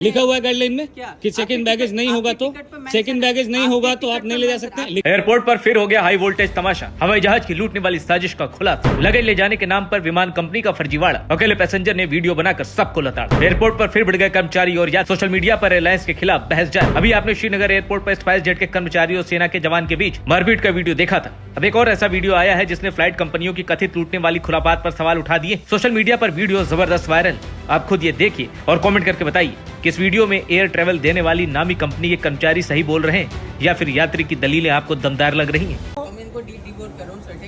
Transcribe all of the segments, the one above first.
लिखा हुआ है गाइडलाइन में क्या? कि चेक इन बैगेज नहीं होगा तो चेक इन बैगेज नहीं होगा तो आप नहीं ले जा सकते। एयरपोर्ट पर फिर हो गया हाई वोल्टेज तमाशा। हवाई जहाज की लूटने वाली साजिश का खुलासा। लगेज ले जाने के नाम पर विमान कंपनी का फर्जीवाड़ा। अकेले पैसेंजर ने वीडियो बनाकर सबको लताड़ा। एयरपोर्ट पर फिर बढ़ गए कर्मचारी और या सोशल मीडिया पर एयरलाइंस के खिलाफ बहस जारी। अभी आपने श्रीनगर एयरपोर्ट पर स्पाइस जेट के कर्मचारी और सेना के जवान के बीच मारपीट का वीडियो देखा था। अब एक और ऐसा वीडियो आया है जिसने फ्लाइट कंपनियों की कथित लूटने वाली खुरापात पर सवाल उठा दिए। सोशल मीडिया पर वीडियो जबरदस्त वायरल। आप खुद ये देखिए और कमेंट करके बताइए कि इस वीडियो में एयर ट्रेवल देने वाली नामी कंपनी के कर्मचारी सही बोल रहे हैं या फिर यात्री की दलीलें आपको दमदार लग रही हैं।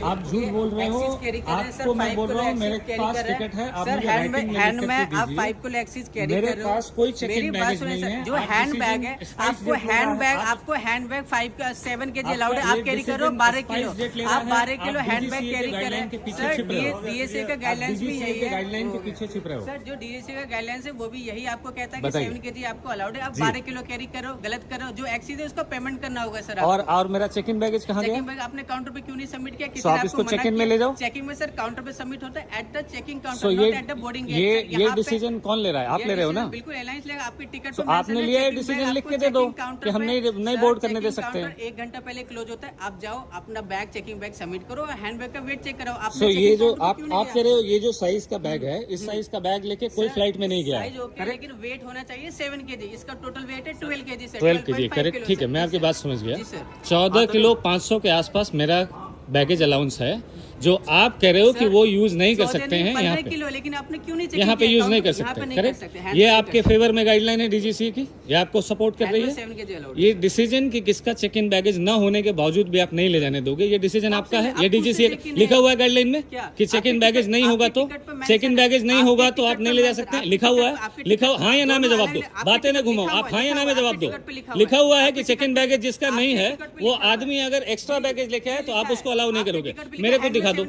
आप झूठ बोल रहे हो। आपको मैं बोल रहा हूँ मेरे पास टिकट है। आप मुझे हैंड में आप 5 किलो एक्सीज कैरी कर रहे हो। पास कोई चेक इन बैगेज नहीं है। जो हैंड बैग है आपको हैंड बैग 7 kg अलाउड है। आप कैरी करो 12 किलो। आप 12 किलो हैंड बैग कैरी करें। सर डीएसए का गाइडलाइंस भी यही है। गाइडलाइन के पीछे छिप रहे हो सर। जो डीएसए का गाइडलाइंस है वो भी यही आपको कहता है कि 7 kg आपको अलाउड है। आप 12 किलो कैरी करो, गलत करो। जो एक्सीज है उसका पेमेंट करना होगा सर। और मेरा चेक इन बैगेज कहाँ गया? चेकिंग बैग आपने काउंटर पे क्यों नहीं सबमिट किया? तो आप इसको चेक इन में ले जाओ। चेकिंग में सर काउंटर पे सबमिट होता है at the checking So counter, not at the boarding gate. ये डिसीजन कौन ले रहा है? आप ले रहे हो ना? बिल्कुल एयरलाइंस लेगा। आपकी टिकट तो आपने लिया है डिसीजन, लिख के दे दो कि हम नहीं बोर्ड करने दे सकते हैं। 1 घंटा पहले क्लोज होता है। आप जाओ अपना बैग चेकिंग बैग सबमिट करो और हैंड बैग का वेट चेक कराओ। So ये जो आप कह रहे हो ये जो साइज का बैग है, इस साइज का बैग लेके कोई फ्लाइट में नहीं गया है। साइज ओके, लेकिन वेट होना चाहिए 7 kg। इसका टोटल वेट है 12 kg। 12 kg करेक्ट, ठीक है, मैं आपकी बात समझ गया। जी सर। 14 किलो 500 के आसपास मेरा बैगेज अलाउंस है, जो आप कह रहे हो कि वो यूज नहीं कर सकते हैं यहाँ पे। किलो, लेकिन आपने क्यों नहीं यहाँ पे यूज नहीं कर सकते, करेक्ट। ये आपके फेवर में गाइडलाइन है डीजीसीए की, ये आपको सपोर्ट कर रही है। ये डिसीजन कि किसका चेक इन बैगेज न होने के बावजूद भी आप नहीं ले जाने दोगे, ये डिसीजन आपका है। ये डीजीसीए लिखा हुआ है गाइडलाइन में कि चेक इन बैगेज नहीं होगा तो चेक इन बैगेज नहीं होगा तो आप नहीं ले जा सकते। लिखा हुआ है, लिखा हाँ या ना में जवाब दो, बातें न घुमाओ। आप हाँ या ना में जवाब दो। लिखा हुआ है कि चेक इन बैगेज जिसका नहीं है वो आदमी अगर एक्स्ट्रा बैगेज लेके आए तो आप उसको अलाउ नहीं करोगे। मेरे को दिखा दो,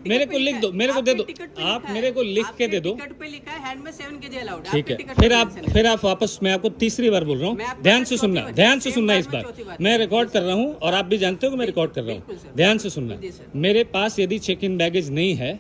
मेरे को लिख दो, मेरे को दे दो। आप मेरे को लिख के दे दो। टिकट पे लिखा है हैंड में 7 kg अलाउड। ठीक है, फिर आप वापस, मैं आपको तीसरी बार बोल रहा हूँ, ध्यान से सुनना, ध्यान से सुनना। इस बार मैं रिकॉर्ड कर रहा हूँ और आप भी जानते हो कि मैं रिकॉर्ड कर रहा हूँ, ध्यान से सुनना। मेरे पास यदि चेक इन बैगेज नहीं है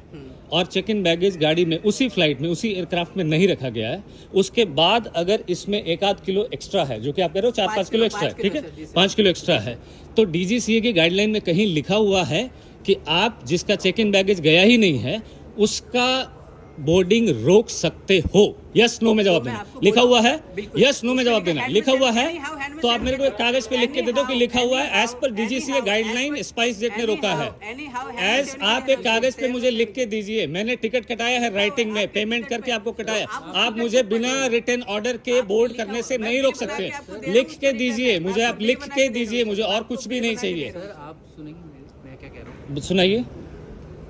और चेक इन बैगेज गाड़ी में उसी फ्लाइट में उसी एयरक्राफ्ट में नहीं रखा गया है, उसके बाद अगर इसमें 1-8 किलो एक्स्ट्रा है, जो कि आप कह रहे हो 4-5 किलो एक्स्ट्रा है, ठीक है, 5 किलो एक्स्ट्रा है, तो डीजीसीए की गाइडलाइन में कहीं लिखा हुआ है कि आप जिसका चेक इन बैगेज गया ही नहीं है उसका बोर्डिंग रोक सकते हो। यस नो में जवाब देना। लिखा हुआ है, यस नो में जवाब देना। लिखा हुआ है तो आप मेरे को एक कागज पे लिख के दे दो कि लिखा हुआ है as per DGCA guideline spice jet ने रोका है। एज आप एक कागज पे मुझे लिख के दीजिए। मैंने टिकट कटाया है राइटिंग में, पेमेंट करके आपको कटाया। आप मुझे बिना रिटर्न ऑर्डर के बोर्ड करने से नहीं रोक सकते। लिख के दीजिए मुझे, आप लिख के दीजिए मुझे, और कुछ भी नहीं चाहिए। आप सुनेंगे मैं क्या कह रहा हूँ? सुनाइए।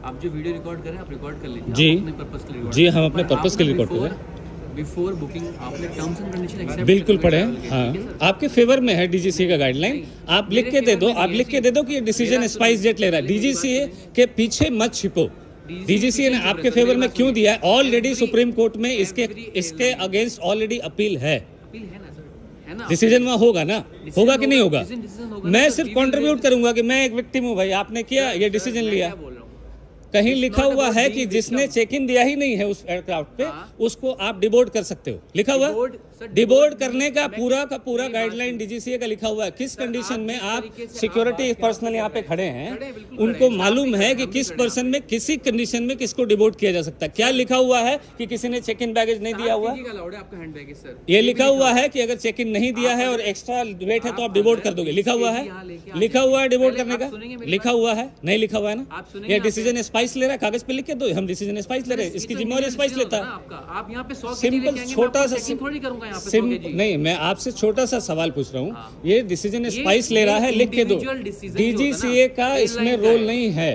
आप जो वीडियो रिकॉर्ड कर रहे हैं आप रिकॉर्ड कर लीजिए जी, अपने पर्पस के लिए। जी हम अपने पर्पस के लिए रिकॉर्ड कर रहे हैं। बिफोर बुकिंग आपने टर्म्स एंड कंडीशन एक्सेप्ट बिल्कुल पढ़े हैं, हाँ, आपके फेवर में है डीजीसीए का गाइडलाइन। आप लिख के दे दो, आप लिख के दे दो कि ये डिसीजन स्पाइस जेट ले रहा है। डीजीसीए के पीछे मत छिपो। डीजीसीए ने आपके फेवर में क्यों दिया है? ऑलरेडी सुप्रीम कोर्ट में इसके अगेंस्ट ऑलरेडी अपील है। डिसीजन वहाँ होगा ना, होगा कि नहीं होगा? मैं सिर्फ कंट्रीब्यूट करूंगा कि मैं एक विक्टिम हूँ भाई, आपने किया, ये डिसीजन लिया। कहीं लिखा हुआ है कि जिसने चेक इन दिया ही नहीं है उस एयरक्राफ्ट पे, उसको आप डिबोर्ड कर सकते हो। लिखा हुआ है डिबोर्ड करने का पूरा गाइडलाइन डीजीसीए का लिखा हुआ है। किस कंडीशन में आप सिक्योरिटी पर्सनल यहाँ पे खड़े हैं, उनको मालूम है कि किस पर्सन में किसी कंडीशन में किसको डिबोर्ड किया जा सकता है। क्या लिखा हुआ है कि किसी ने चेक इन बैगेज नहीं दिया हुआ? ये लिखा हुआ है कि अगर चेक इन नहीं दिया है और एक्स्ट्रा वेट है तो आप डिबोर्ड कर दोगे। लिखा हुआ है, लिखा हुआ है डिबोर्ड करने का, लिखा हुआ है, नहीं लिखा हुआ है ना? ये डिसीजन स्पाइस ले रहा है, कागज पे लिख के दो, हम डिसीजन स्पाइस ले रहे हैं, इसकी जिम्मेवारी स्पाइस लेता है। आप यहाँ पे 100 सिंपल छोटा सा नहीं, मैं आपसे छोटा सा सवाल पूछ रहा हूँ। ये डिसीजन स्पाइस ले रहा है, लिख के दो। डीजीसीए का इसमें रोल नहीं है,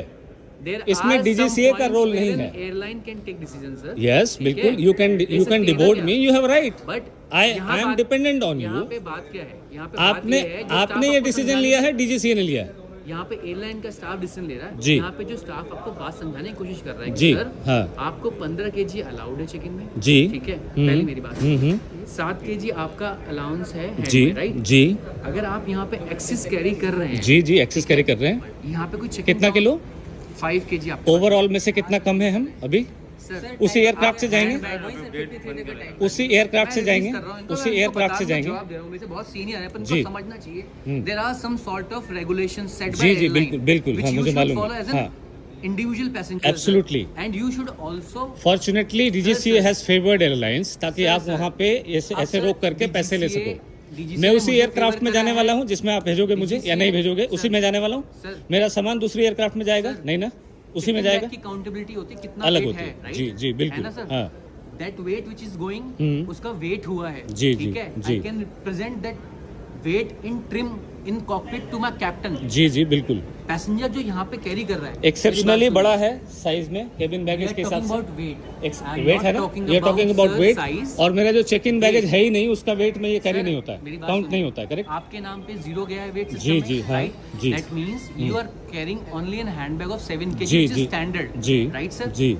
इसमें डीजीसीए का रोल नहीं है। Airline can take decision sir. Yes बिल्कुल, you can deboard me, you have right, but I am dependent on you. यहाँ पे बात क्या है? यहाँ पे आपने ये डिसीजन लिया है, डीजीसीए ने लिया है। यहाँ पे एयरलाइन का स्टाफ डिसीजन ले रहा है जी। यहाँ पे जो स्टाफ आपको बात समझाने की कोशिश कर रहा है जी, सर हाँ। आपको 15 kg अलाउड है चेक इन में जी, ठीक है, पहली मेरी बात। 7 kg आपका अलाउंस है जी, राइट जी। अगर आप यहाँ पे एक्सेस कैरी कर रहे हैं, जी जी एक्सेस कैरी कर रहे हैं, यहाँ पे कुछ कितना किलो? 5 kg आपको ओवरऑल में से कितना कम है हम अभी? सर, उसी एयरक्राफ्ट से जाएंगे, वही सर 53 का टाइम। उसी एयरक्राफ्ट से जाएंगे, उसी एयरक्राफ्ट से जाएंगे। जवाब दे रहा हूं, मेरे से बहुत सीनियर है, पर जी। इनको समझना चाहिए there are some sort of regulation set जी, जी, बिल्कुल, बिल्कुल, हाँ, मुझे मालूम है, हाँ। Individual passenger Absolutely. And you should also fortunately DGCA sir, has favoured airlines, ताकि सर, आप सर, वहाँ पे ऐसे आप ऐसे सर, रोक करके पैसे ले DGCA सको। मैं उसी मुझे एयरक्राफ्ट फेवर में कर जाने रहा वाला है। हूँ जिसमें आप भेजोगे मुझे, या नहीं भेजोगे? उसी सर, में जाने वाला हूँ। सर, मेरा सामान दूसरी एयरक्राफ्ट में जाएगा? सर, नहीं ना, उसी में जाएगा। की काउंटेबिलिटी होती है, कितना अलग weight होती है। right? जी, जी, बिल्कुल, है ना सर? हाँ। That weight which is going, हम्म। उसका वेट हुआ है, जी, ठीक जी, है? जी। I can represent that weight in trim in cockpit to my captain. जी, जी, बिल्कुल। पैसेंजर जो यहाँ पे कैरी कर रहा है, एक्सेप्शनली बड़ा है साइज में, केबिन बैगेज के हिसाब से। वेट है ना, ये टॉकिंग अबाउट वेट। और मेरा जो चेक इन बैगेज है ही नहीं, उसका वेट में ये कैरी नहीं होता है, काउंट नहीं होता है, करेक्ट? आपके नाम पे 0 गया है वेट जी, जी, हाँ, जी। That means you are carrying only in handbag of 7 kg जी, व्हिच जी, इज स्टैंडर्ड, जी, राइट सर? जी।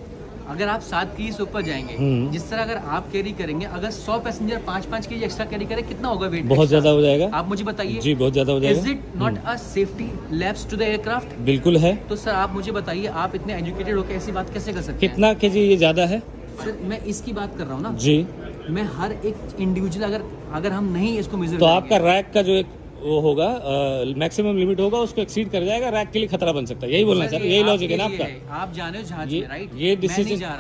अगर आप 7 kg से ऊपर जाएंगे, जिस तरह अगर आप कैरी करेंगे, अगर 100 पैसेंजर 5-5 kg एक्स्ट्रा कैरी करे, कितना होगा वेट? बहुत ज्यादा हो जाएगा। आप मुझे बताइए, जी, बहुत ज्यादा हो इज जाएगा। It not a safety lapse to the aircraft? बिल्कुल है। तो सर आप मुझे बताइए, आप इतने एजुकेटेड होकर ऐसी बात कैसे कर सकते हैं? कितना केजी ये ज्यादा है? सर मैं इसकी बात कर रहा हूँ ना, जी। मैं हर एक इंडिविजुअल अगर हम नहीं इसको मेजर तो आपका रैक का जो एक वो होगा मैक्सिमम लिमिट होगा, उसको एक्सीड कर जाएगा, रैक के लिए खतरा बन सकता है। यही बोलना चाह रहे, यही लॉजिक है ना आपका? आप जाने हो जहाज ये में, राइट?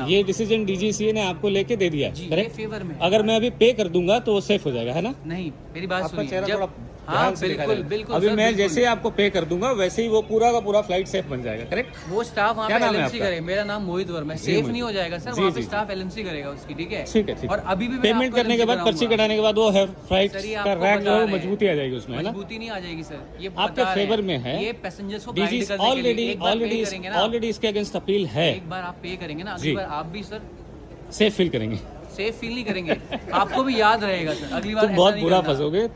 ये डिसीजन डीजीसीए ने आपको लेके दे दिया, जी, ये करेक्ट? फेवर में है। अगर मैं अभी पे कर दूंगा तो वो सेफ हो जाएगा, है ना? नहीं, मेरी बात आपका सुनिए, चेहरा जब थोड़ा हाँ ध्यान से दिखा बिल्कुल जाएगा। बिल्कुल अभी सर, मैं बिल्कुल। जैसे ही आपको पे कर दूंगा वैसे ही वो पूरा का पूरा फ्लाइट सेफ बन जाएगा, करेक्ट? वो स्टाफ वहाँ क्या पे नाम है एलएमसी आपका? करे, मेरा नाम मोहित वर्मा है। जी, सेफ मोहित। नहीं हो जाएगा सर, जी, वहाँ पे जी, स्टाफ एलएमसी करेगा उसकी, ठीक है? ठीक है, ठीक और अभी भी मैं पेमेंट आपको करने के LMC बाद, पर्ची कराऊंगा। कटाने के बाद वो है फ्लाइट सर, ये का आपको रैक जो है बता वो रहे हैं। मजबूती आ जाएगी उसमें, है ना? मजबूती नहीं आ जाएगी सर, ये आपके बता रहे फेवर हैं। में है। ये पैसेंजर्स को गाइड डीजी करने के लिए ऑलरेडी एक बार पे करेंगे ना, ऑलरेडी इसके अगेंस्ट अपील है, एक बार आप पे करेंगे ना, जी। अगली बार आप भी सर सेफ फील करेंगे। सेफ फील नहीं करेंगे, आपको भी याद रहेगा सर, अगली बार तुम ऐसा बहुत नहीं बुरा करना। फंसोगे।